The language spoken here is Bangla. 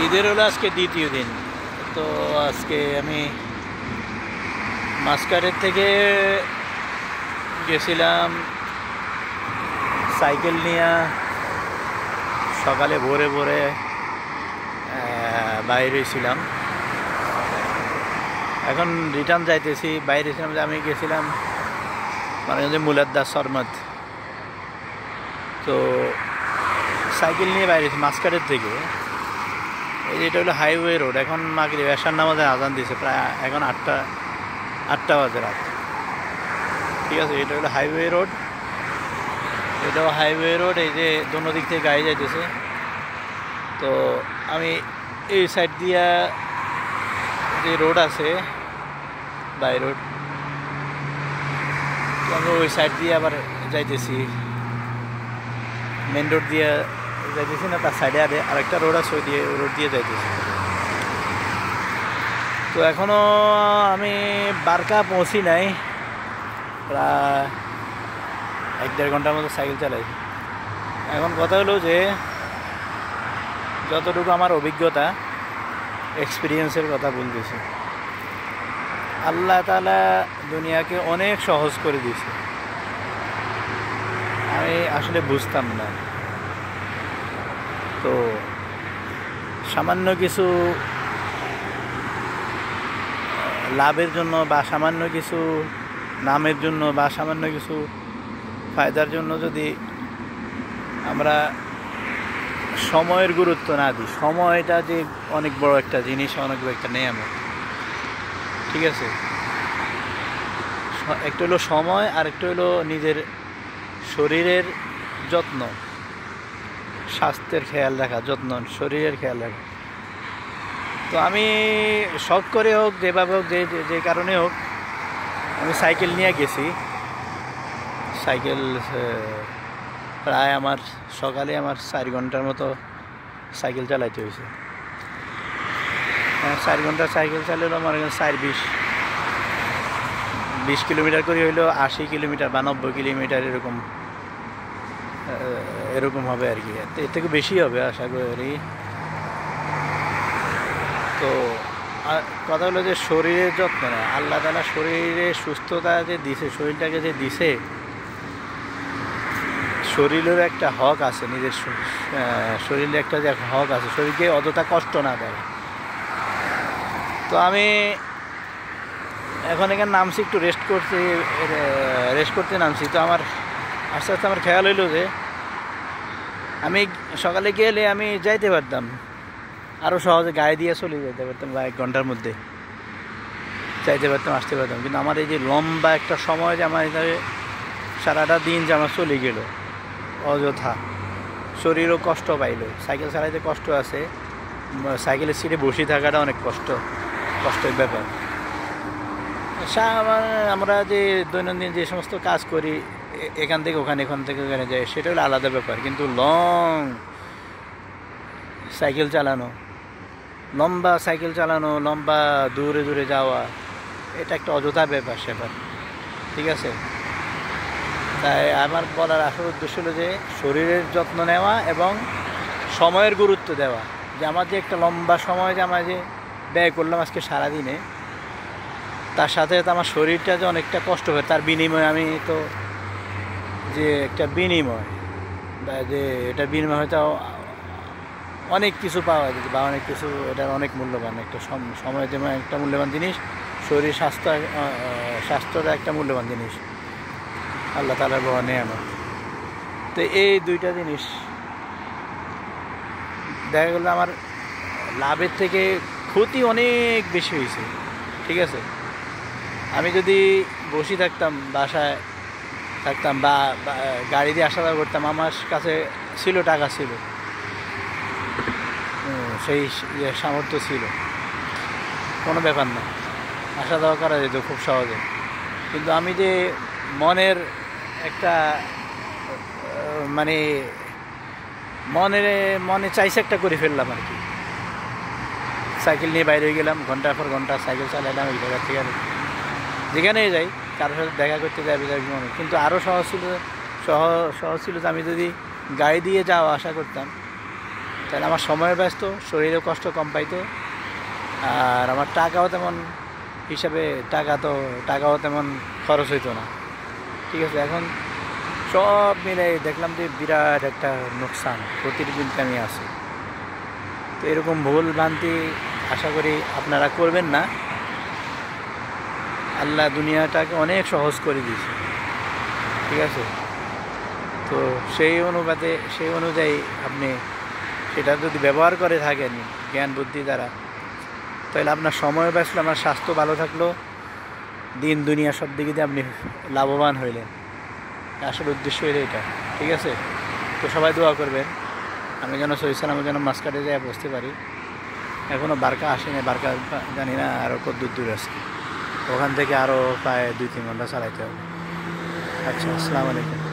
ঈদের হলো আজকে দ্বিতীয় দিন। তো আজকে আমি মাসকারের থেকে গেছিলাম সাইকেল নিয়ে, সকালে ভোরে ভোরে বাইরে ছিলাম। এখন রিটার্ন যাইতেছি। বাইরে ছিলাম যে আমি গেছিলাম মানে মুলাদ্দার সরমত। তো সাইকেল নিয়ে বাইরেছি মাসকারের থেকে। এটা হলো হাইওয়ে রোড। এখন মাগরিব এশার নামাজে আজান দিয়েছে, প্রায় এখন আটটা বাজে রাত। ঠিক আছে, এটা হলো হাইওয়ে রোড। এটাও হাইওয়ে রোড। এই যে দোনো দিক থেকে গাড়ি যাইতেছে। তো আমি এই সাইড দিয়া যে রোড আছে বাই রোড, তো আমি ওই সাইড দিয়ে আবার যাইতেছি। মেন রোড দিয়ে যাইতেছি না, তার সাইডে আরেকটা রোড আছে, ওই রোড দিয়ে যাইতেছি। তো এখনও আমি বারকা পৌঁছি নাই, প্রায় 1-1.5 ঘন্টার মতো সাইকেল চালাইছি। এখন কথা হলো যে যতটুকু আমার অভিজ্ঞতা, এক্সপিরিয়েন্সের কথা বলতেছি। আল্লাহ তাআলা দুনিয়াকে অনেক সহজ করে দিয়েছে। আমি আসলে বুঝতাম না। তো সামান্য কিছু লাভের জন্য বা সামান্য কিছু নামের জন্য বা সামান্য কিছু ফায়দার জন্য যদি আমরা সময়ের গুরুত্ব না দিই, সময়টা যে অনেক বড় একটা জিনিস, অনেক বড় একটা নিয়ামত। ঠিক আছে, একটা হলো সময়, আর একটা হলো নিজের শরীরের যত্ন, স্বাস্থ্যের খেয়াল রাখা, যত্ন, শরীরের খেয়াল রাখা। তো আমি শখ করে হোক, যেভাবে হোক, যে কারণে হোক, আমি সাইকেল নিয়ে গেছি। সাইকেল প্রায় আমার সকালে 4 ঘন্টার মতো সাইকেল চালাইতে হয়েছে। 4 ঘন্টা সাইকেল চালালো আমার 20 কিলোমিটার করে হইলো 80 কিলোমিটার বা 90 কিলোমিটার এরকম হবে আর কি। এর থেকে বেশি হবে আশা করি। তো কথা হলো যে শরীরের যত্ন নেয়। আল্লাহ তাআলা শরীরে সুস্থতা যে দিছে, শরীরটাকে যে দিছে, শরীরের একটা হক আছে, নিজের শরীরে একটা যে হক আছে, শরীরকে অযথা কষ্ট না দেয়। তো আমি এখন এখানে নামছি, একটু রেস্ট করতে নামছি। তো আমার আস্তে আস্তে আমার খেয়াল হইলো যে আমি সকালে গেলে আমি যাইতে পারতাম, আরও সহজে গাড়ি দিয়ে চলে যেতে পারতাম, বা 1 ঘন্টার মধ্যে যাইতে পারতাম, আসতে পারতাম। কিন্তু আমার এই যে লম্বা একটা সময় যে আমার সারাটা দিন যে আমার চলে গেল অযথা, শরীরও কষ্ট পাইল। সাইকেল চালাইতে কষ্ট আছে, সাইকেলের সিটে বসে থাকাটা অনেক কষ্টের ব্যাপার। আমরা যে দৈনন্দিন যে সমস্ত কাজ করি, এখান থেকে ওখানে, এখান থেকে ওখানে যাই, সেটা হলো আলাদা ব্যাপার। কিন্তু সাইকেল চালানো, লম্বা সাইকেল চালানো, লম্বা দূরে দূরে যাওয়া, এটা একটা অযথা ব্যাপার সেপার। ঠিক আছে, তাই আমার বলার আসল উদ্দেশ্য হলো যে শরীরের যত্ন নেওয়া এবং সময়ের গুরুত্ব দেওয়া। যে আমার যে একটা লম্বা সময় যে আমার যে ব্যয় করলাম আজকে সারাদিনে, তার সাথে সাথে আমার শরীরটা যে অনেকটা কষ্ট হয়, তার বিনিময়ে আমি তো যে একটা বিনিময়, বা যে এটার বিনিময় হয়তো অনেক কিছু পাওয়া যায়, বা অনেক কিছু, এটার অনেক মূল্যবান একটা সময়, যেমন একটা মূল্যবান জিনিস, শরীর স্বাস্থ্যটা একটা মূল্যবান জিনিস, আল্লাহ তাআলার বড় নিয়ামত। তো এই দুইটা জিনিস দেখা গেল আমার লাভের থেকে ক্ষতি অনেক বেশি হয়েছে। ঠিক আছে, আমি যদি বসে থাকতাম, বাসায় থাকতাম, বা গাড়ি দিয়ে আসা যাওয়া করতাম, আমার কাছে টাকা ছিল, সেই সামর্থ্য ছিল, কোনো ব্যাপার না, আসা যাওয়া করা যেত খুব সহজে। কিন্তু আমি যে একটা মনে চাইছে একটা করে ফেললাম আর কি। সাইকেল নিয়ে বাইরে গেলাম, ঘন্টার পর ঘন্টা সাইকেল চালাইলাম, এই জায়গা থেকে যেখানে যাই, কারোর সাথে দেখা করতে যাই, কিন্তু আরও সহজ ছিল যে আমি যদি গাড়ি দিয়ে যাওয়া আসা করতাম, তাহলে আমার সময় ব্যস্ত, শরীরেও কষ্ট কম পাইতো, আর আমার টাকাও তেমন হিসাবে টাকাও তেমন খরচ হইতো না। ঠিক আছে, এখন সব মিলে দেখলাম যে বিরাট একটা নোকসান, ক্ষতির দিনকে আমি আছি। তো এরকম ভুল ভ্রান্তি আশা করি আপনারা করবেন না। আল্লাহ দুনিয়াটাকে অনেক সহজ করে দিয়েছে। ঠিক আছে, তো সেই অনুযায়ী আপনি সেটা যদি ব্যবহার করে থাকেন জ্ঞান বুদ্ধি দ্বারা, তাহলে আপনার সময় বাঁচলো, আপনার স্বাস্থ্য ভালো থাকলো, দিন দুনিয়া সব দিকে দিয়ে আপনি লাভবান হইলেন। আসলে উদ্দেশ্য হইলে এটা। ঠিক আছে, তো সবাই দোয়া করবেন আমি যেন সহি সালামত যেন মাঝখানে যেয়ে বসতে পারি। এখনও বারকা আসেনি, বারকা জানি না আরও কত দূর আছে, ওখান থেকে আরও প্রায় 2-3 ঘন্টা চালাইতে হবে। আচ্ছা, আসসালামু আলাইকুম।